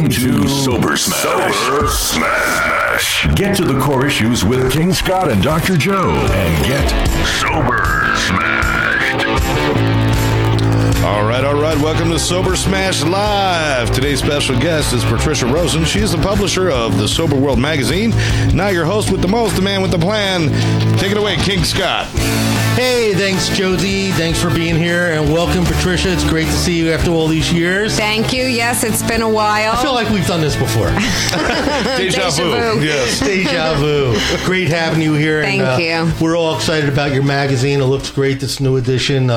listening to SoberSmash. SoberSmash. Get to the core issues with King Scott and Dr. Joe and get SoberSmashed. All right. Welcome to Sober Smash Live. Today's special guest is Patricia Rosen. She is the publisher of the Sober World magazine. Now your host with the most, the man with the plan. Take it away, King Scott. Hey, thanks, Jonesy. Thanks for being here, and welcome, Patricia. It's great to see you after all these years. Thank you. Yes, it's been a while. I feel like we've done this before. Deja vu. Yes. Deja vu. Great having you here. Thank you. We're all excited about your magazine. It looks great, this new edition.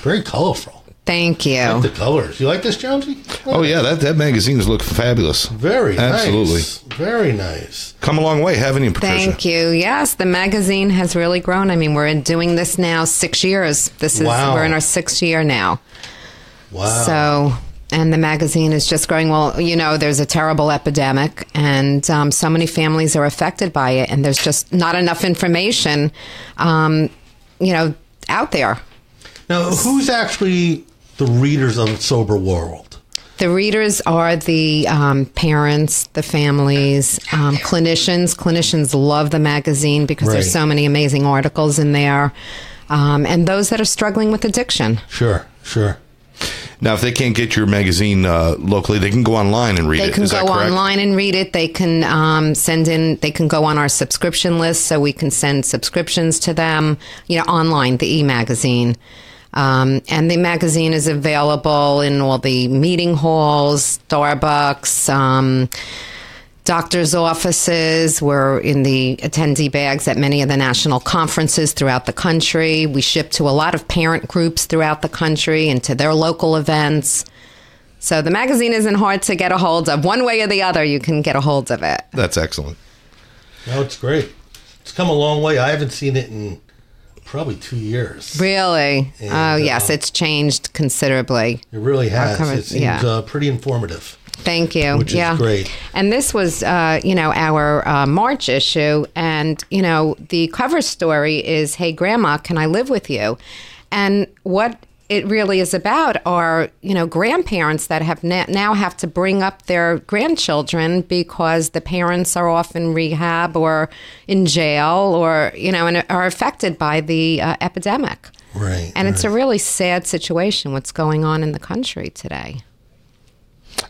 Very colorful. Thank you. I like the colors. You like this, Jonesy? Oh, yeah. That magazine's look fabulous. Very Absolutely. nice. Very nice. Come a long way, haven't you, Patricia? Thank you. Yes, the magazine has really grown. I mean, we're doing this now 6 years. We're in our 6th year now. Wow. So, and the magazine is just growing. Well, you know, there's a terrible epidemic, and so many families are affected by it, and there's just not enough information, out there. Now, who's actually the readers of Sober World? The readers are the parents, the families, clinicians. Clinicians love the magazine because there's so many amazing articles in there. And those that are struggling with addiction. Sure. Now, if they can't get your magazine locally, they can go online and read it. They can go online and read it. They can they can go on our subscription list, so we can send subscriptions to them, online, the e-magazine. And the magazine is available in all the meeting halls, Starbucks, doctors' offices. We're in the attendee bags at many of the national conferences throughout the country. We ship to a lot of parent groups throughout the country and to their local events. So the magazine isn't hard to get a hold of. One way or the other, you can get a hold of it. That's excellent. No, it's great. It's come a long way. I haven't seen it in probably 2 years. Really? And, yes, it's changed considerably. It really has. It seems pretty informative. Thank you. Which is great. And this was, our March issue. And, the cover story is, "Hey, Grandma, can I live with you?" And what it really is about are, grandparents that have now have to bring up their grandchildren because the parents are off in rehab or in jail or, and are affected by the epidemic. Right. And it's a really sad situation, what's going on in the country today.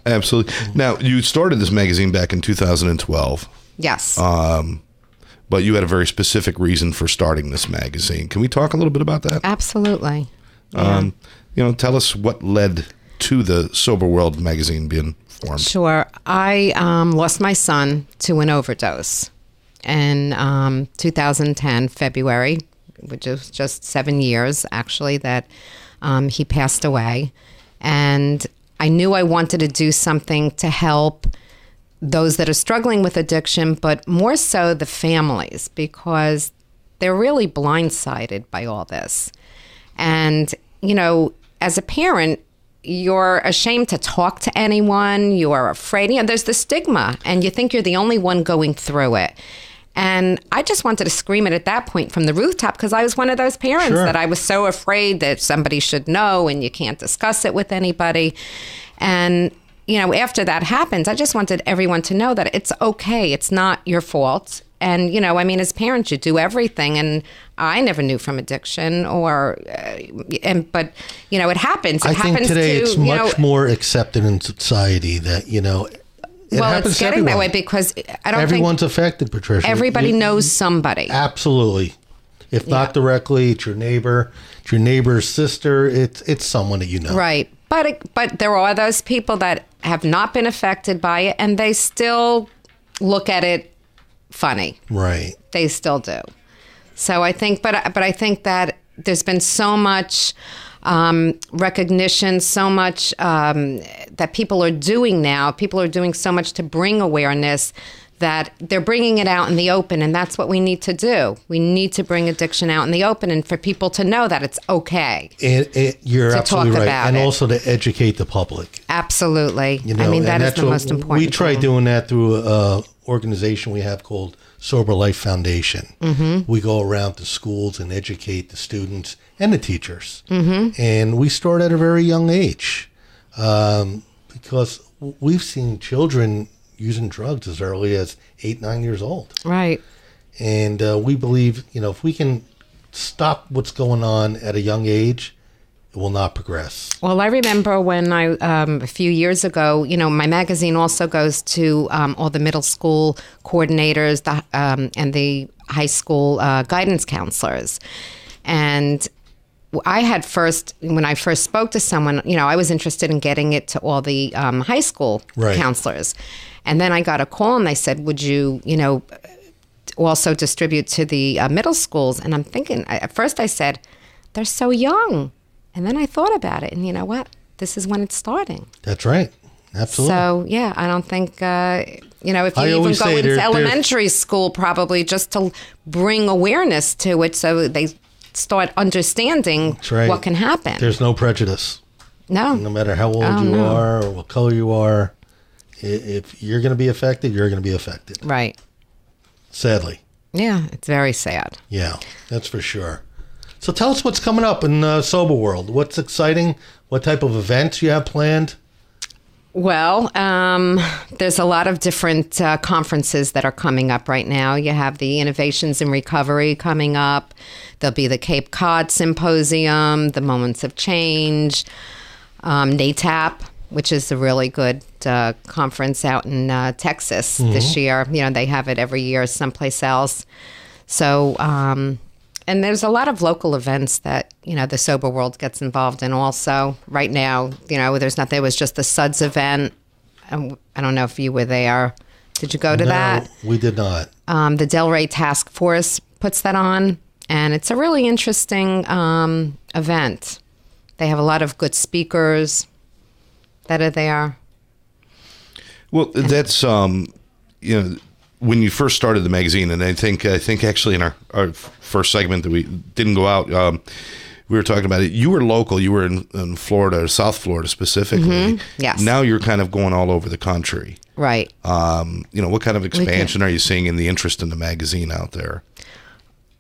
Absolutely. Now, you started this magazine back in 2012. Yes. But you had a very specific reason for starting this magazine. Can we talk a little bit about that? Absolutely. Tell us what led to the Sober World magazine being formed. Sure. I lost my son to an overdose in 2010, February, which is just 7 years, actually, that he passed away. And I knew I wanted to do something to help those that are struggling with addiction, but more so the families, because they're really blindsided by all this. And, as a parent, you're ashamed to talk to anyone. You are afraid. There's the stigma, and you think you're the only one going through it. And I just wanted to scream it at that point from the rooftop because I was one of those parents that I was so afraid that somebody should know and you can't discuss it with anybody. And, after that happened, I just wanted everyone to know that it's okay. It's not your fault. And, as parents, you do everything. And I never knew from addiction but it happens. I think today it's much more accepted in society that, it's getting that way because I don't everyone's affected, Patricia. Everybody knows somebody. Absolutely. If not directly, it's your neighbor, it's your neighbor's sister. It's someone that you know. Right. But there are those people that have not been affected by it, and they still look at it funny. Right. They still do. So I think, but I think that there's been so much recognition, so much that people are doing now. People are doing so much to bring awareness that they're bringing it out in the open, and that's what we need to do. We need to bring addiction out in the open and for people to know that it's okay. You're absolutely right. And it. Also to educate the public. Absolutely. That is the most important We try doing that through an organization we have called Sober Life Foundation. Mm-hmm. We go around to schools and educate the students and the teachers. Mm-hmm. And we start at a very young age because we've seen children using drugs as early as 8, 9 years old. Right. And we believe, if we can stop what's going on at a young age, it will not progress. Well, I remember when a few years ago, my magazine also goes to all the middle school coordinators and the high school guidance counselors. And I had when I first spoke to someone, I was interested in getting it to all the high school counselors. And then I got a call and they said, would you, also distribute to the middle schools? And I'm thinking, at first I said, they're so young. And then I thought about it. And you know what? This is when it's starting. That's right. Absolutely. So, yeah, I don't think, if you even go into elementary school, probably just to bring awareness to it so they start understanding what can happen. There's no prejudice. No. No matter how old you are or what color you are, if you're going to be affected, you're going to be affected. Right. Sadly. Yeah, it's very sad. Yeah, that's for sure. So tell us what's coming up in Sober World. What's exciting? What type of events you have planned? Well, there's a lot of different conferences that are coming up right now. You have the Innovations in Recovery coming up. There'll be the Cape Cod Symposium, the Moments of Change, NATAP, which is a really good conference out in Texas this year. They have it every year someplace else. So, and there's a lot of local events that, the Sober World gets involved in also. Right now, there was just the SUDS event. I don't know if you were there. Did you go to that? No, we did not. The Delray Task Force puts that on, and it's a really interesting event. They have a lot of good speakers that are there. Well, that's, when you first started the magazine, and I think actually in our first segment that we didn't go out, we were talking about it. You were local. You were in Florida, South Florida specifically. Mm-hmm. Yes. Now you're kind of going all over the country. Right. What kind of expansion are you seeing in the interest in the magazine out there?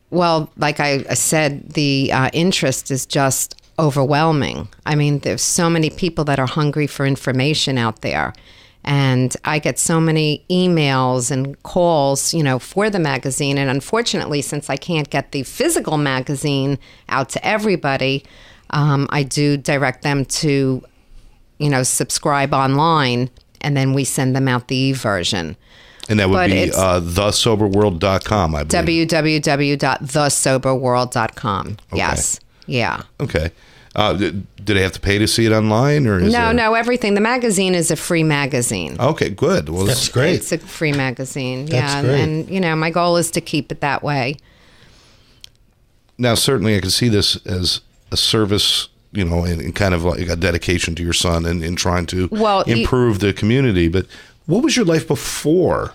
Well, like I said, the interest is just overwhelming. I mean, there's so many people that are hungry for information out there. And I get so many emails and calls, for the magazine. And unfortunately, since I can't get the physical magazine out to everybody, I do direct them to, subscribe online, and then we send them out the e-version. And that would be thesoberworld.com, I believe. www.thesoberworld.com. Okay. Yes. Yeah. Okay. Do they have to pay to see it online, or No, everything. The magazine is a free magazine. Okay, good. Well, that's great. It's a free magazine. That's great. And my goal is to keep it that way. Now, certainly, I can see this as a service, and kind of like a dedication to your son and in trying to improve the community. But what was your life before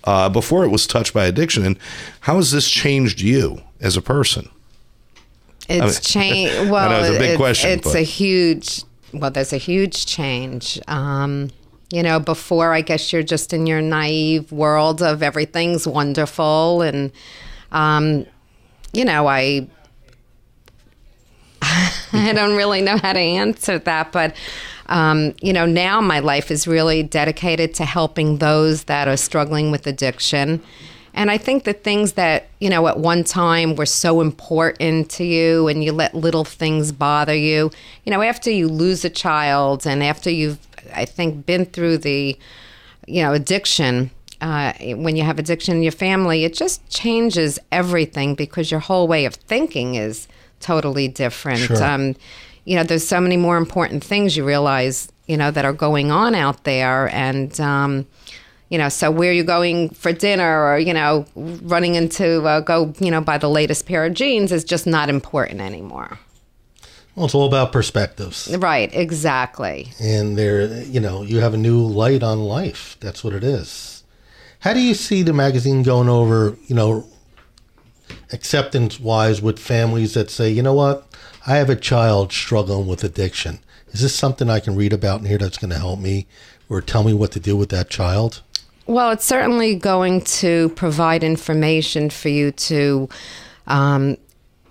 it was touched by addiction, and how has this changed you as a person? It's changed. Well, I know it's a big question. There's a huge change. Before, I guess you're just in your naive world of everything's wonderful. And, I don't really know how to answer that. But, now my life is really dedicated to helping those that are struggling with addiction. And I think the things that, at one time were so important to you and you let little things bother you, after you lose a child and after you've, I think, been through the, addiction, when you have addiction in your family, it just changes everything because your whole way of thinking is totally different. Sure. There's so many more important things you realize, that are going on out there. And, so where you're going for dinner or, running into buy the latest pair of jeans is just not important anymore. Well, it's all about perspectives. Right, exactly. And you have a new light on life. That's what it is. How do you see the magazine going over, acceptance-wise with families that say, you know what, I have a child struggling with addiction. Is this something I can read about in here that's going to help me or tell me what to do with that child? Well, it's certainly going to provide information for you to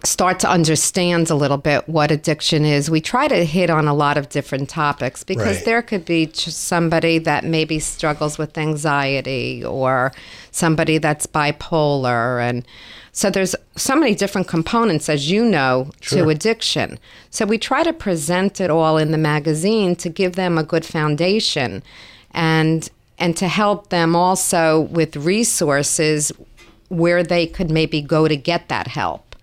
start to understand a little bit what addiction is, we try to hit on a lot of different topics, because Right. there could be just somebody that maybe struggles with anxiety, or somebody that's bipolar. And so there's so many different components, as you know, Sure. to addiction. So we try to present it all in the magazine to give them a good foundation, and to help them also with resources where they could maybe go to get that help.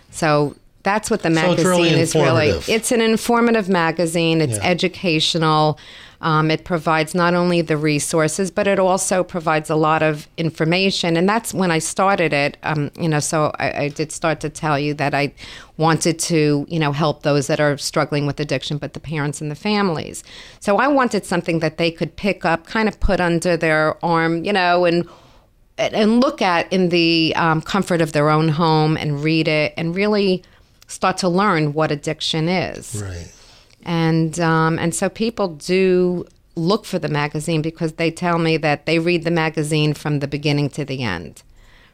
So that's what the So it's magazine really is really. informative. It's an informative magazine. It's Yeah. educational. It provides not only the resources, but it also provides a lot of information. And that's when I started it. So I did start to tell you that I wanted to, help those that are struggling with addiction, but the parents and the families. So I wanted something that they could pick up, kind of put under their arm, and look at in the comfort of their own home, and read it, and really start to learn what addiction is. Right. And so people do look for the magazine, because they tell me that they read the magazine from the beginning to the end,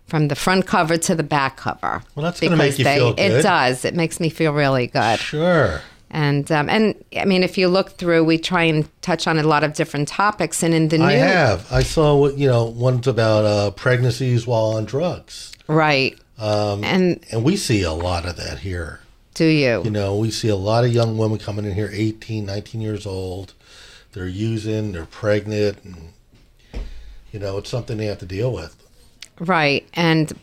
from the front cover to the back cover. Well, that's gonna make you feel good. It does. It makes me feel really good. Sure. And I mean, if you look through, we try and touch on a lot of different topics. And in the new, I have. I saw ones about pregnancies while on drugs. right? And And we see a lot of that here. do you? We see a lot of young women coming in here, 18, 19 years old. They're using, they're pregnant, and, it's something they have to deal with. Right.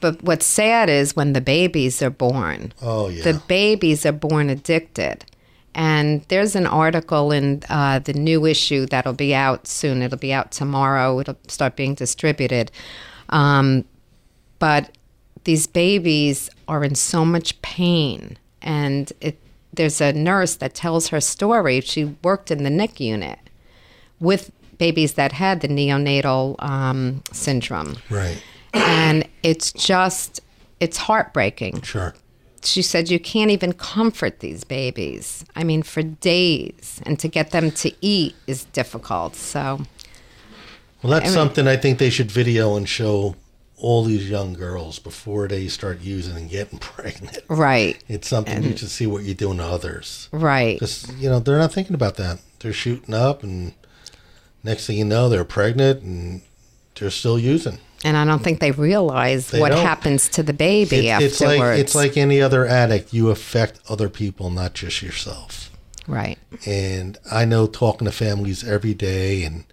But what's sad is when the babies are born. Oh, yeah. The babies are born addicted. And there's an article in the new issue that'll be out soon. It'll be out tomorrow. It'll start being distributed. But these babies are in so much pain. And there's a nurse that tells her story. She worked in the NICU unit with babies that had the neonatal syndrome. Right. And it's heartbreaking. Sure. She said you can't even comfort these babies. I mean, for days. And to get them to eat is difficult. So, Well, that's something I think they should video and show all these young girls before they start using and getting pregnant. right, It's something you should see what you're doing to others. right. Because, they're not thinking about that. They're shooting up, and next thing you know, they're pregnant, and they're still using. And I don't think they realize what don't. happens to the baby It's afterwards. it's like any other addict. You affect other people, not just yourself. right, And I know, talking to families every day, and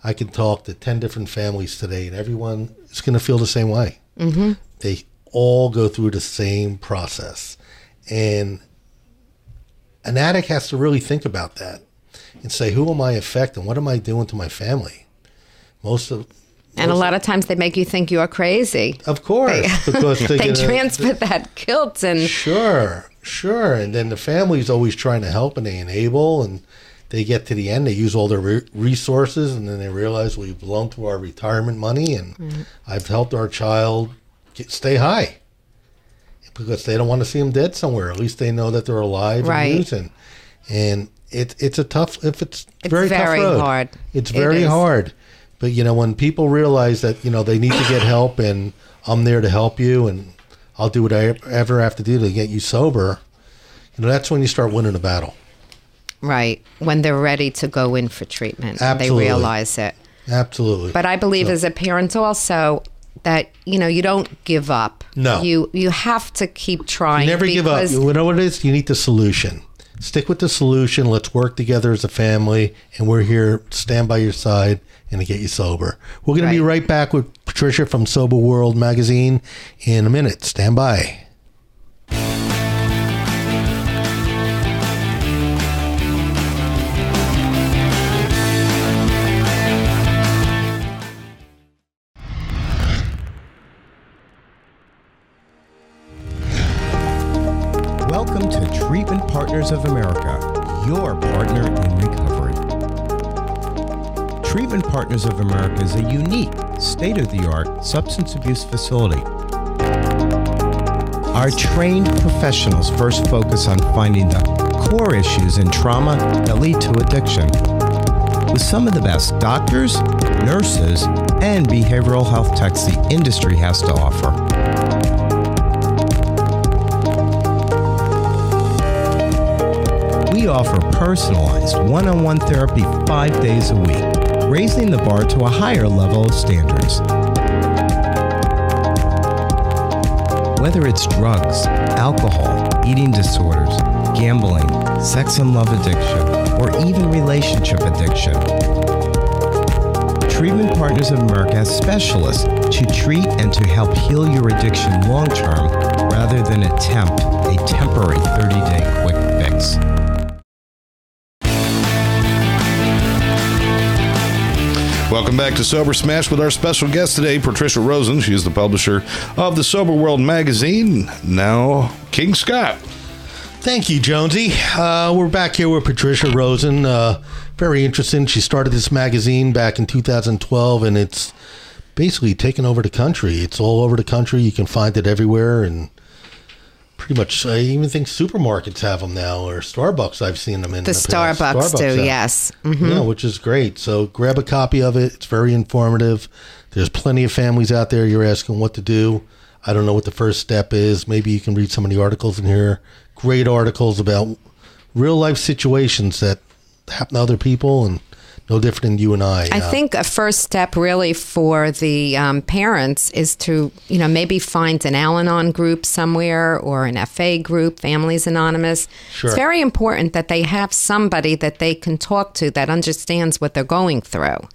I can talk to 10 different families today, and everyone is going to feel the same way. Mm-hmm. They all go through the same process. And an addict has to really think about that and say, who am I affecting? What am I doing to my family? and a lot of times they make you think you're crazy. Of course, because They transfer that guilt and Sure. And then the family's always trying to help, and they enable, and they get to the end, they use all their resources, and then they realize we've blown through our retirement money, and I've helped our child stay high, because they don't want to see them dead somewhere. At least they know that they're alive Right. and using. And it's a tough, it's very tough very road. hard. It's It very is. hard. But, when people realize that, they need to get help, and I'm there to help you, and I'll do what I ever have to do to get you sober, that's when you start winning the battle. right, when they're ready to go in for treatment, Absolutely. they realize it. Absolutely. But I believe as a parent also that, you don't give up. No. You have to keep trying. You never give up. because- You know what it is? You need the solution. Stick with the solution. Let's work together as a family, and we're here to stand by your side and to get you sober. We're going to be right back with Patricia from Sober World Magazine in a minute. Stand by. Welcome to Treatment Partners of America, your partner in recovery. Treatment Partners of America is a unique, state-of-the-art substance abuse facility. Our trained professionals first focus on finding the core issues in trauma that lead to addiction, with some of the best doctors, nurses, and behavioral health techs the industry has to offer. offer personalized one-on-one therapy 5 days a week, raising the bar to a higher level of standards. Whether it's drugs, alcohol, eating disorders, gambling, sex and love addiction, or even relationship addiction, Treatment Partners of America has specialists to treat and to help heal your addiction long-term rather than attempt a temporary 30-day quick fix. Welcome back to Sober Smash with our special guest today, Patricia Rosen. She is the publisher of the Sober World magazine. Now, King Scott. Thank you, Jonesy. We're back here with Patricia Rosen. Very interesting. She started this magazine back in 2012, and it's basically taken over the country. It's all over the country. You can find it everywhere, and pretty much, I even think supermarkets have them now, or Starbucks. I've seen them in the past. Starbucks do, yes. Mm-hmm. Yeah, which is great. So grab a copy of it. It's very informative. There's plenty of families out there. You're asking what to do. I don't know what the first step is. Maybe you can read some of the articles in here. Great articles about real life situations that happen to other people and no different than you and I. I think a first step really for the parents is to, maybe find an Al-Anon group somewhere or an FA group, Families Anonymous. Sure. It's very important that they have somebody that they can talk to that understands what they're going through.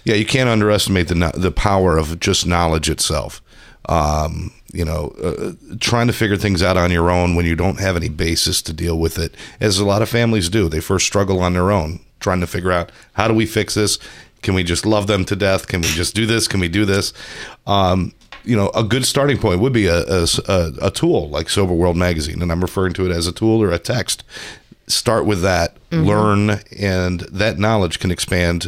Yeah, you can't underestimate the power of just knowledge itself. Trying to figure things out on your own when you don't have any basis to deal with it, as a lot of families do. They first struggle on their own, trying to figure out, how do we fix this? Can we just love them to death? Can we just do this? Can we do this? A good starting point would be a tool like Sober World magazine, and I'm referring to it as a tool or a text. Start with that, learn, and that knowledge can expand.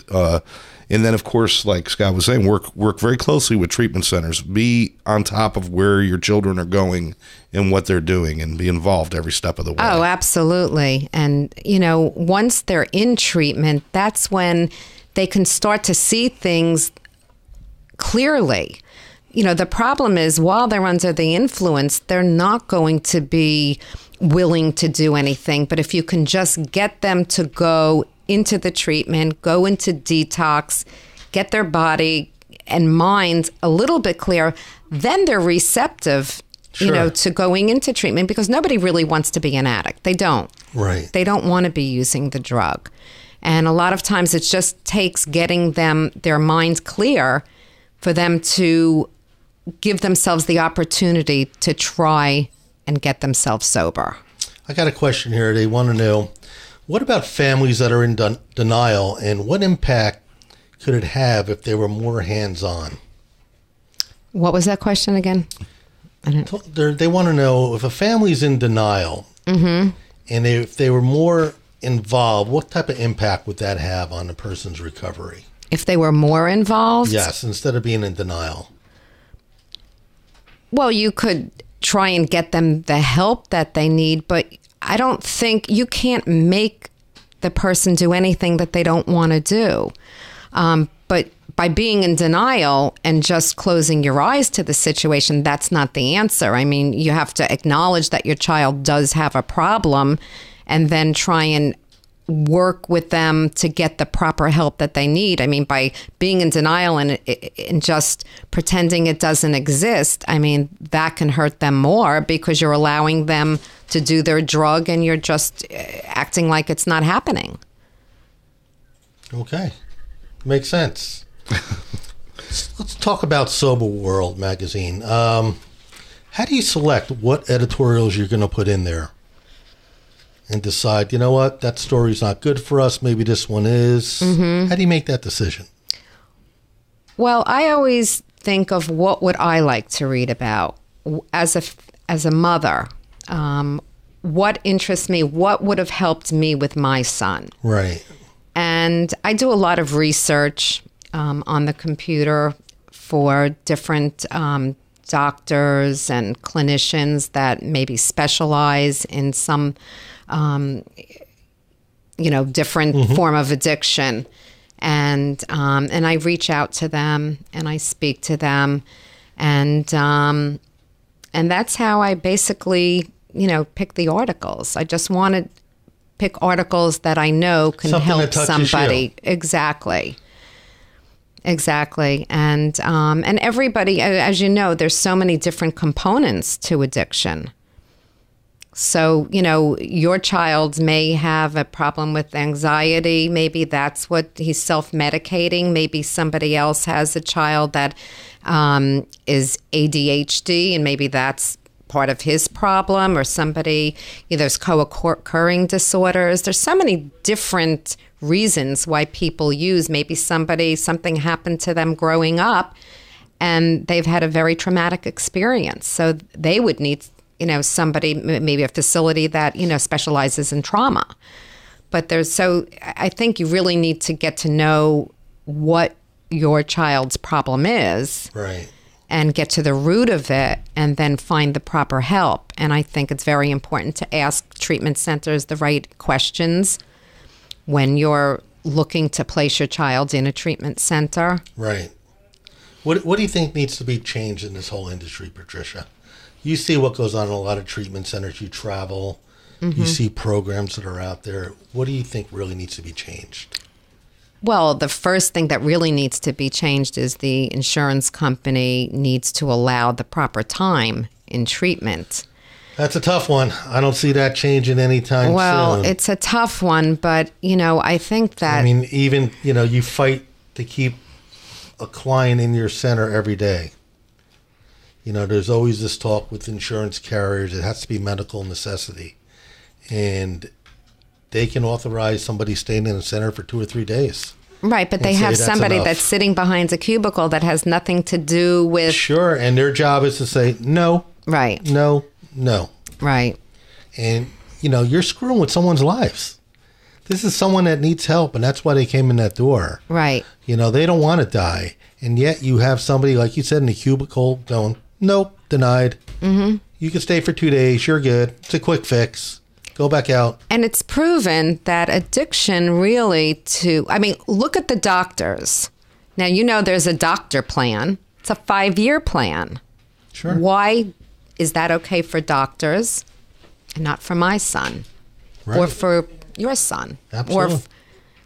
And then, of course, like Scott was saying, work very closely with treatment centers. Be on top of where your children are going and what they're doing, and be involved every step of the way. Oh, absolutely. And, once they're in treatment, that's when they can start to see things clearly. The problem is, while they're under the influence, they're not going to be willing to do anything. But if you can just get them to go into the treatment, go into detox, get their body and mind a little bit clear, then they're receptive, Sure. To going into treatment, because nobody really wants to be an addict. They don't. Right. They don't want to be using the drug. And a lot of times it just takes getting their minds clear for them to give themselves the opportunity to try and get themselves sober. I got a question here. They want to know, what about families that are in denial, and what impact could it have if they were more hands-on? What was that question again? They want to know, if a family's in denial, and if they were more involved, what type of impact would that have on the person's recovery? If they were more involved? Yes, instead of being in denial. Well, you could try and get them the help that they need, but I don't think you can't make the person do anything that they don't want to do. But by being in denial and just closing your eyes to the situation, that's not the answer. I mean, you have to acknowledge that your child does have a problem and then try and work with them to get the proper help that they need. I mean, by being in denial and just pretending it doesn't exist, I mean, that can hurt them more, because you're allowing them to do their drug and you're just acting like it's not happening. Okay. Makes sense. Let's talk about Sober World magazine. How do you select what editorials you're going to put in there? And decide, that story's not good for us. Maybe this one is. How do you make that decision? Well, I always think of what would I like to read about as a mother. What interests me? What would have helped me with my son? Right. And I do a lot of research on the computer for different doctors and clinicians that maybe specialize in some different form of addiction. And I reach out to them and I speak to them. And that's how I basically, pick the articles. I just wanted pick articles that I know can Something help that touches somebody. you. Exactly. And everybody, as you know, there's so many different components to addiction. So, your child may have a problem with anxiety. Maybe that's what he's self-medicating. Maybe somebody else has a child that is ADHD, and maybe that's part of his problem. Or somebody, there's co-occurring disorders. There's so many different reasons why people use. Maybe something happened to them growing up, and they've had a very traumatic experience. So they would need somebody, maybe a facility that, specializes in trauma. But I think you really need to get to know what your child's problem is. Right. And get to the root of it, and then find the proper help. And I think it's very important to ask treatment centers the right questions when you're looking to place your child in a treatment center. Right. What do you think needs to be changed in this whole industry, Patricia? You see what goes on in a lot of treatment centers. You travel. You see programs that are out there. What do you think really needs to be changed? Well, the first thing that really needs to be changed is the insurance company needs to allow the proper time in treatment. That's a tough one. I don't see that changing anytime soon. Well, it's a tough one, but, I think that... even, you fight to keep a client in your center every day. There's always this talk with insurance carriers. It has to be medical necessity. And they can authorize somebody staying in a center for 2 or 3 days. Right, but they have somebody enough. that's sitting behind a cubicle that has nothing to do with... Sure, and their job is to say, no, right, no. Right. And, you're screwing with someone's lives. This is someone that needs help, and that's why they came in that door. Right. They don't want to die. And yet you have somebody, like you said, in a cubicle going, nope, denied. Mm-hmm. You can stay for 2 days. You're good. It's a quick fix. Go back out. And it's proven that addiction really look at the doctors. Now, there's a doctor plan. It's a 5-year plan. Sure. Why is that okay for doctors and not for my son? Right. Or for your son? Absolutely. Or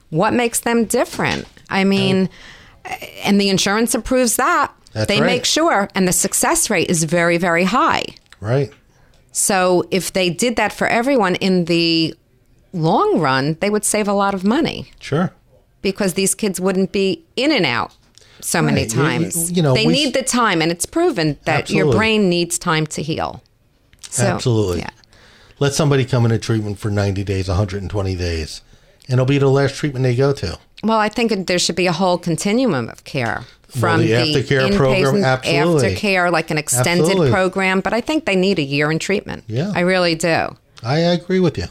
what makes them different? And the insurance approves that. That's they right. make sure. And the success rate is very, very high. Right. So if they did that for everyone in the long run, they would save a lot of money. Sure. Because these kids wouldn't be in and out so many times. They need the time, and it's proven that your brain needs time to heal. So, absolutely. Yeah. Let somebody come into treatment for 90 days, 120 days, and it'll be the last treatment they go to. Well, I think there should be a whole continuum of care. From the aftercare program, absolutely. Aftercare, like an extended program. But I think they need a year in treatment. Yeah. I really do. I agree with you.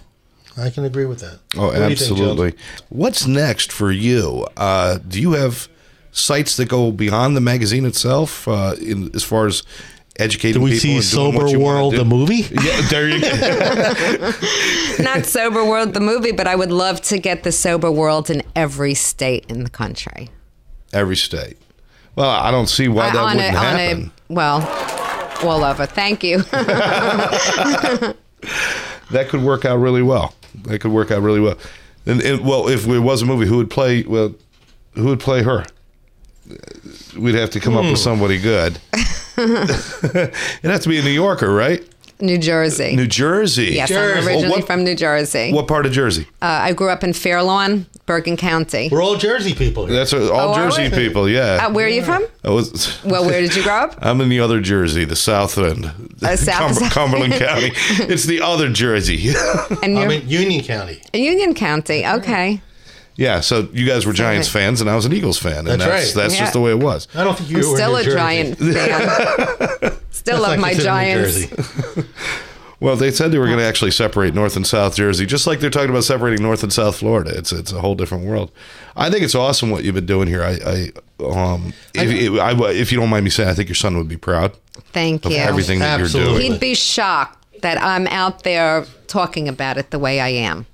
I can agree with that. Oh, What do you think, absolutely. Jones? What's next for you? Do you have sites that go beyond the magazine itself as far as educating Do we people? see and doing Sober what you wanna World, do? the movie? Yeah, there you go. Not Sober World, the movie, but I would love to get the Sober World in every state in the country. Every state. Well, I don't see why that wouldn't happen. All over. Thank you. That could work out really well. And well, if it was a movie, who would play her? We'd have to come up with somebody good. It has to be a New Yorker, right? New Jersey. New Jersey. Yes, I'm originally from New Jersey. What part of Jersey? I grew up in Fairlawn, Bergen County. We're all Jersey people here. That's all Jersey people, yeah. Where are you from? Well, where did you grow up? I'm in the other Jersey, the south end. Cumberland County. It's the other Jersey. And I'm in Union County. Union County, okay. Yeah, so you guys were Giants fans, and I was an Eagles fan. And That's right. That's just the way it was. I don't think you I'm were still in New a Jersey. Giant fan. Still That's love like my you said in New Giants. Jersey. Well, they said they were going to actually separate North and South Jersey, just like they're talking about separating North and South Florida. It's a whole different world. I think it's awesome what you've been doing here. If you don't mind me saying, I think your son would be proud. Thank of you. everything that you're Absolutely. doing. He'd be shocked that I'm out there talking about it the way I am.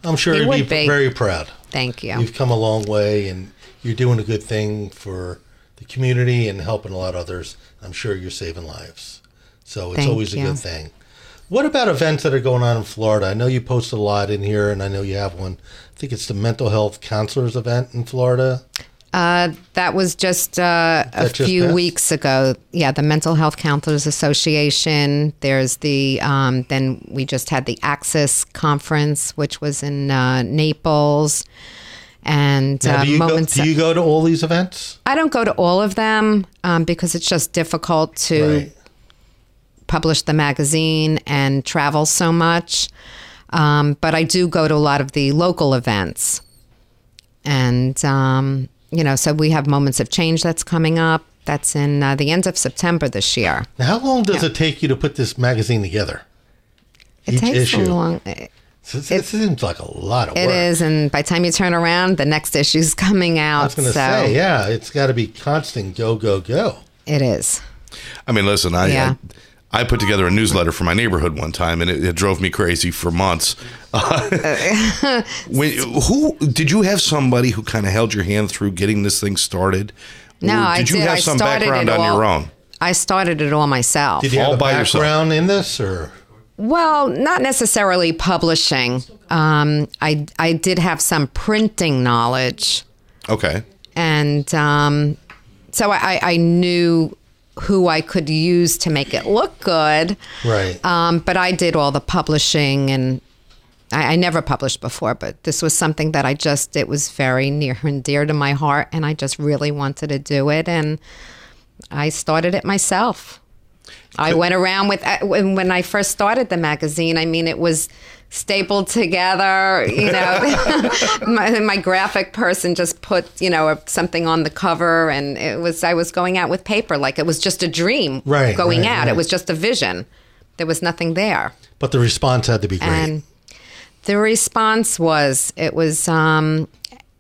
I'm sure He he'd would be be. very proud. Thank you. You've come a long way, and you're doing a good thing for the community and helping a lot of others. I'm sure you're saving lives. So it's Thank always a you. good thing. What about events that are going on in Florida? I know you post a lot in here, and I know you have one. I think it's the mental health counselors event in Florida. That was just a few weeks ago. Yeah, the Mental Health Counselors Association. There's the then we just had the Access Conference, which was in Naples. And now, do you go to all these events? I don't go to all of them because it's just difficult to publish the magazine and travel so much. But I do go to a lot of the local events. And, so we have Moments of Change that's coming up. That's in the end of September this year. Now, how long does it take you to put this magazine together? It takes issue? a long... It seems like a lot of work. It is, and by the time you turn around, the next issue's coming out. I was going to say, yeah, it's got to be constant go, go, go. It is. I mean, listen, I put together a newsletter for my neighborhood one time, and it drove me crazy for months. Who did you have somebody who kind of held your hand through getting this thing started? No, I did. Did you have some background on your own? I started it all myself. Did you have a background in this, or? Well, not necessarily publishing. I did have some printing knowledge. Okay. And so I knew who I could use to make it look good. Right. But I did all the publishing, and I never published before, but this was something that it was very near and dear to my heart, and I just really wanted to do it, and I started it myself. I went around with, when I first started the magazine, I mean, it was stapled together, my graphic person just put, something on the cover, and I was going out with paper like it was just a dream going out. Right. It was just a vision. There was nothing there. But the response had to be great. And the response was,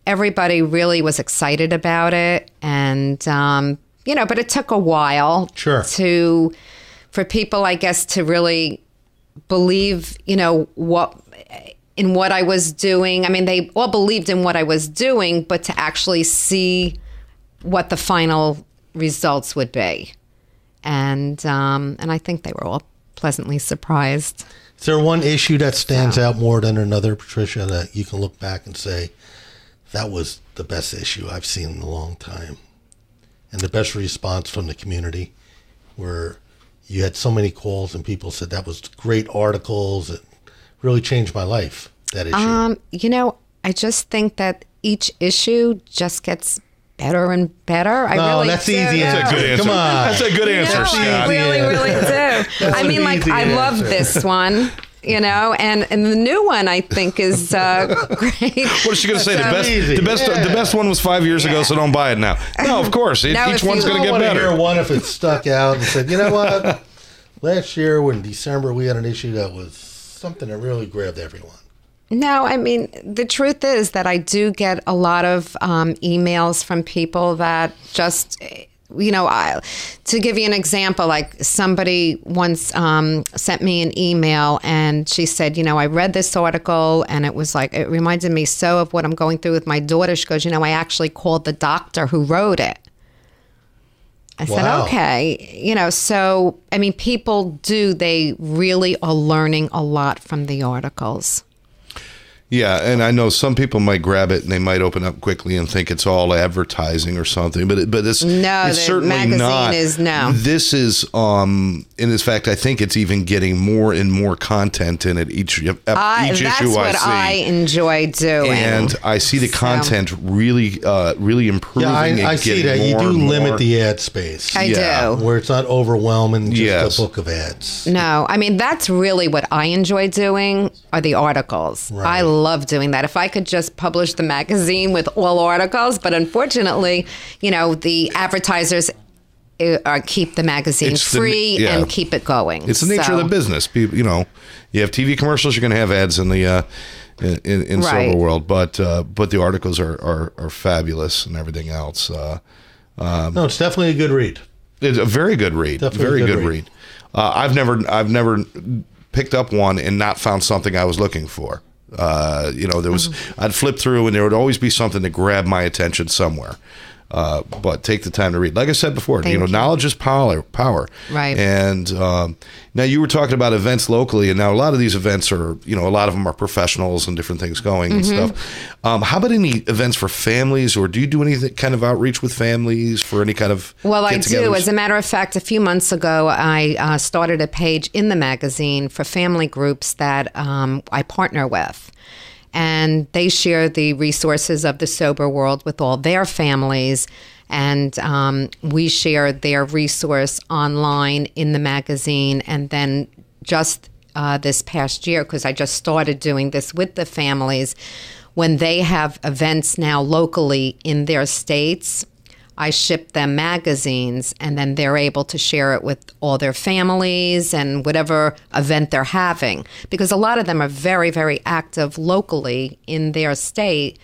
everybody really was excited about it. And, but it took a while for people, I guess, to really believe, what I was doing. I mean, they all believed in what I was doing, but to actually see what the final results would be. And I think they were all pleasantly surprised. Is there one issue that stands out more than another, Patricia, that you can look back and say, that was the best issue I've seen in a long time? And the best response from the community, where you had so many calls and people said that was great articles. It really changed my life, that issue. I just think that each issue just gets better and better. That's easy. That's a good answer. Come on. That's a good answer, Scott. I really do. I mean, I love this one. And the new one I think is great. What is she going to say? The best one was 5 years ago, so don't buy it now. No, of course. Each one's going to get better. I hear one if it stuck out and said, you know what? Last year in December we had an issue that was something that really grabbed everyone. No, I mean, the truth is that I do get a lot of emails from people that just, to give you an example, like somebody once sent me an email and she said, I read this article and it was like, it reminded me so of what I'm going through with my daughter. She goes, I actually called the doctor who wrote it. I said, okay. So, I mean, people they really are learning a lot from the articles. Yeah, and I know some people might grab it and they might open up quickly and think it's all advertising or something, but it's certainly magazine not. Is no. This is, in fact, I think it's even getting more and more content in it each issue I see. That's what I enjoy doing. And I see the content really improving. Yeah, I see that. You do limit the ad space. I do. Where it's not overwhelming, just a book of ads. No, I mean, that's really what I enjoy doing are the articles. Right. I love doing that. If I could just publish the magazine with all articles, but unfortunately, the advertisers keep the magazine free and keep it going. It's the nature of the business. People, you have TV commercials, you're going to have ads in the in Sober World, but the articles are fabulous and everything else. No, it's definitely a good read. It's a very good read. Definitely very good read. I've never picked up one and not found something I was looking for. I'd flip through and there would always be something to grab my attention somewhere. But take the time to read. Like I said before, Thank you. knowledge is power. Right. And now you were talking about events locally, and now a lot of these events are, a lot of them are professionals and different things going and stuff. How about any events for families, or do you do any kind of outreach with families for any kind of Well, I do. get-togethers? As a matter of fact, a few months ago, I started a page in the magazine for family groups that I partner with. And they share the resources of the sober world with all their families. And we share their resource online in the magazine. And then just this past year, because I just started doing this with the families, when they have events now locally in their states, I ship them magazines, and then they're able to share it with all their families and whatever event they're having. Because a lot of them are very, very active locally in their state,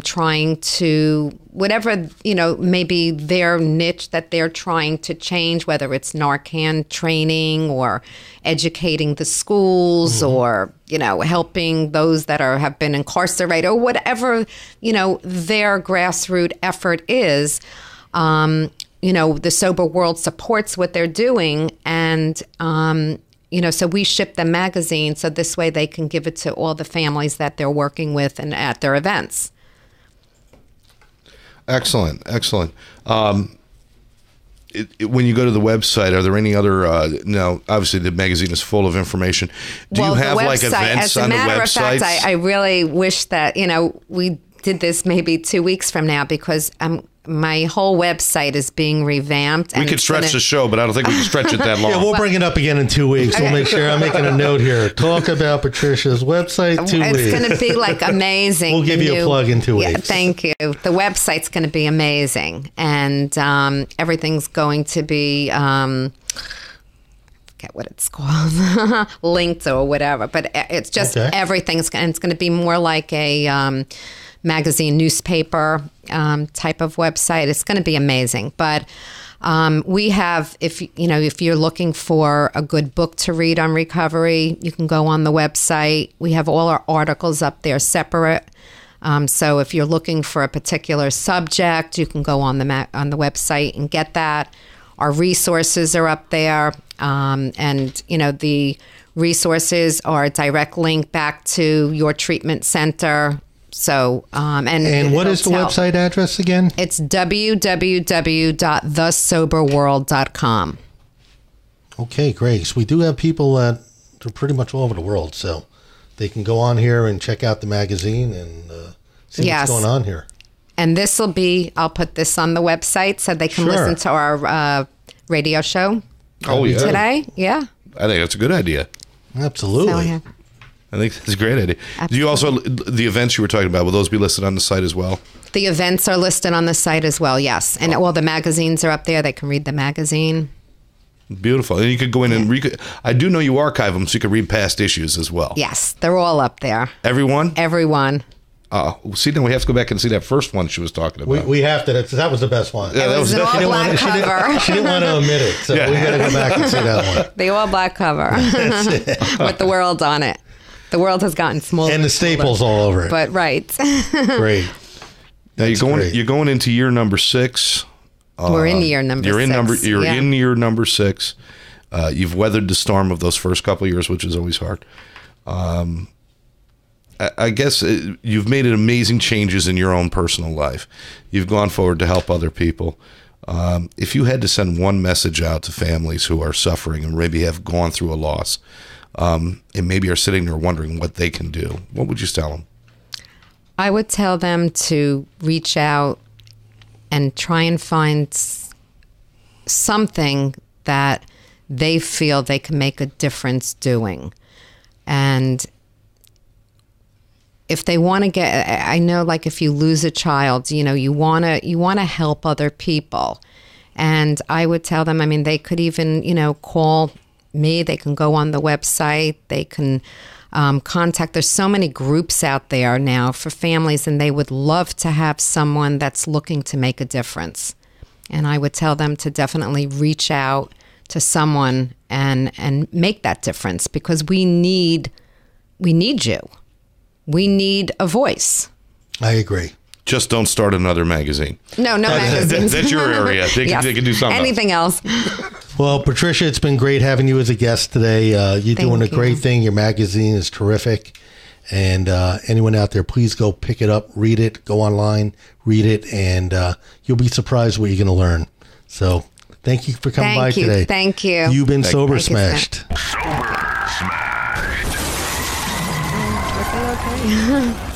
trying to, whatever, maybe their niche that they're trying to change, whether it's Narcan training or educating the schools or, helping those that have been incarcerated or whatever, their grassroots effort is. The sober world supports what they're doing, and so we ship them magazines so this way they can give it to all the families that they're working with and at their events. Excellent. When you go to the website, are there any other? No, obviously the magazine is full of information. Do you have like events on the website? As a matter of fact, I really wish that we did this maybe 2 weeks from now, because my whole website is being revamped. We could stretch the show, but I don't think we can stretch it that long. Yeah, we'll bring it up again in 2 weeks. We'll make sure I'm making a note here. Talk about Patricia's website 2 weeks. It's going to be like amazing. We'll give you a plug in 2 weeks. Yeah, thank you. The website's going to be amazing, and everything's going to be. Forget what it's called, linked or whatever. But it's just everything's, and it's going to be more like a magazine, newspaper type of website. It's going to be amazing. But we have, if you're looking for a good book to read on recovery, you can go on the website. We have all our articles up there separate. So if you're looking for a particular subject, you can go on the website and get that. Our resources are up there, and the resources are a direct link back to your treatment center. So, and what is the website address again? It's www.thesoberworld.com. Okay, great. So we do have people that are pretty much all over the world, so they can go on here and check out the magazine and see what's going on here. And this will be, I'll put this on the website so they can listen to our radio show today. Yeah. I think that's a good idea. Absolutely. I think that's a great idea. Absolutely. Do you also, the events you were talking about, will those be listed on the site as well? The events are listed on the site as well, yes. And all the magazines are up there. They can read the magazine. Beautiful. And you could go in and I do know you archive them so you can read past issues as well. Yes, they're all up there. Everyone? Everyone. See, then we have to go back and see that first one she was talking about. We have to. That was the best one. Yeah, that was an all black cover. She didn't want to omit it, so we got to go back and see that one. The all black cover with the world on it. The world has gotten smaller. And the staples all over it. But right. Great. Now you're going into year number 6. We're in year number 6. You're in year number 6. You've weathered the storm of those first couple of years, which is always hard. I guess you've made amazing changes in your own personal life. You've gone forward to help other people. If you had to send one message out to families who are suffering and maybe have gone through a loss, and maybe are sitting there wondering what they can do, what would you tell them? I would tell them to reach out and try and find something that they feel they can make a difference doing. And if they want to I know, like, if you lose a child, you want to help other people. And I would tell them, they could even, call me. They can go on the website. They can contact. There's so many groups out there now for families, and they would love to have someone that's looking to make a difference. And I would tell them to definitely reach out to someone and make that difference, because we need you. We need a voice. I agree. Just don't start another magazine. No magazines. That's your area. They can do something. Anything else. Well, Patricia, it's been great having you as a guest today. You're doing a great thing. Your magazine is terrific. And anyone out there, please go pick it up, read it, go online, read it, and you'll be surprised what you're going to learn. So thank you for coming by today. Thank you. You've been Sober Smashed. Sober Smashed. Was that okay?